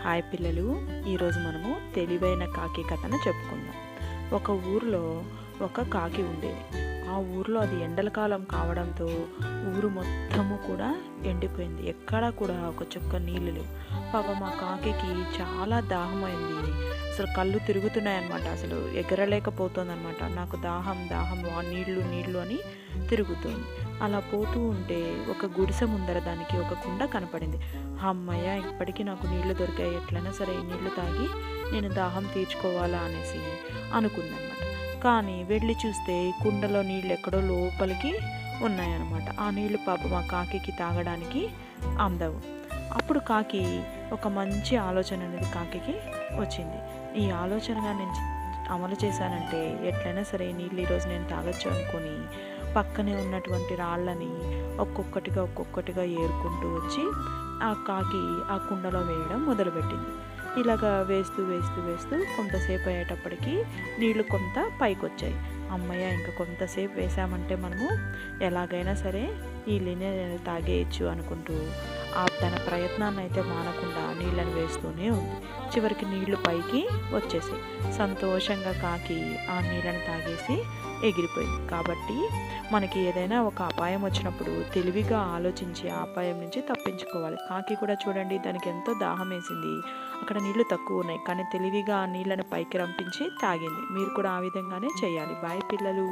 Hi పిల్లలు, ఈరోజు మనము తెలివైన కాకి కథను చెప్పుకుందాం. ఒక ఊరిలో ఒక కాకి ఉండేది. ఆ ఊరిలో అది ఎండల కాలం కావడంతో ఊరు మొత్తము కూడా ఎండిపోయింది. ఎక్కడా కూడా ఒక చుక్క నీళ్ళు లేవు. పాపం ఆ కాకికి చాలా దాహమైంది. అసలు కళ్ళు తిరుగుతున్నాయన్నమాట. అసలు ఎగరలేకపోతుంది అనమాట. నాకు దాహం దాహం నీళ్ళు నీళ్ళు అని తిరుగుతుంది. అలా పోతూ ఉంటే ఒక గుడిసె ముందర దానికి ఒక కుండ కనపడింది. అమ్మయ్య, ఇప్పటికీ నాకు నీళ్లు దొరికాయి, ఎట్లయినా సరే ఈ నీళ్లు తాగి నేను దాహం తీర్చుకోవాలా అనేసి అనుకుందనమాట. కానీ వెళ్ళి చూస్తే కుండలో నీళ్ళు ఎక్కడో లోపలికి ఉన్నాయన్నమాట. ఆ నీళ్లు పాపం ఆ కాకి తాగడానికి అందవు. అప్పుడు కాకి ఒక మంచి ఆలోచన అనేది కాకి వచ్చింది. ఈ ఆలోచనగా నేను అమలు చేశానంటే ఎట్లయినా సరే నీళ్ళు ఈరోజు నేను తాగొచ్చు అనుకొని పక్కనే ఉన్నటువంటి రాళ్ళని ఒక్కొక్కటిగా ఏరుకుంటూ వచ్చి ఆ కాకి ఆ కుండలో వేయడం మొదలుపెట్టింది. ఇలాగా వేస్తూ కొంతసేపు అయ్యేటప్పటికి నీళ్లు కొంత పైకి వచ్చాయి. అమ్మయ్య, ఇంకా కొంతసేపు వేసామంటే మనము ఎలాగైనా సరే ఈ నీళ్ళని తాగేయచ్చు అనుకుంటూ తన ప్రయత్నాన్ని అయితే మానకుండా నీళ్ళని వేస్తూనే ఉంది. చివరికి నీళ్లు పైకి వచ్చేసాయి. సంతోషంగా కాకి ఆ నీళ్ళని తాగేసి ఎగిరిపోయింది. కాబట్టి మనకి ఏదైనా ఒక అపాయం వచ్చినప్పుడు తెలివిగా ఆలోచించి ఆ అపాయం నుంచి తప్పించుకోవాలి. కాకి కూడా చూడండి, దానికి ఎంతో దాహం వేసింది. అక్కడ నీళ్లు తక్కువ ఉన్నాయి, కానీ తెలివిగా ఆ నీళ్ళని పైకి రంపించి తాగింది. మీరు కూడా ఆ విధంగానే చేయాలి. బాయ్ పిల్లలు.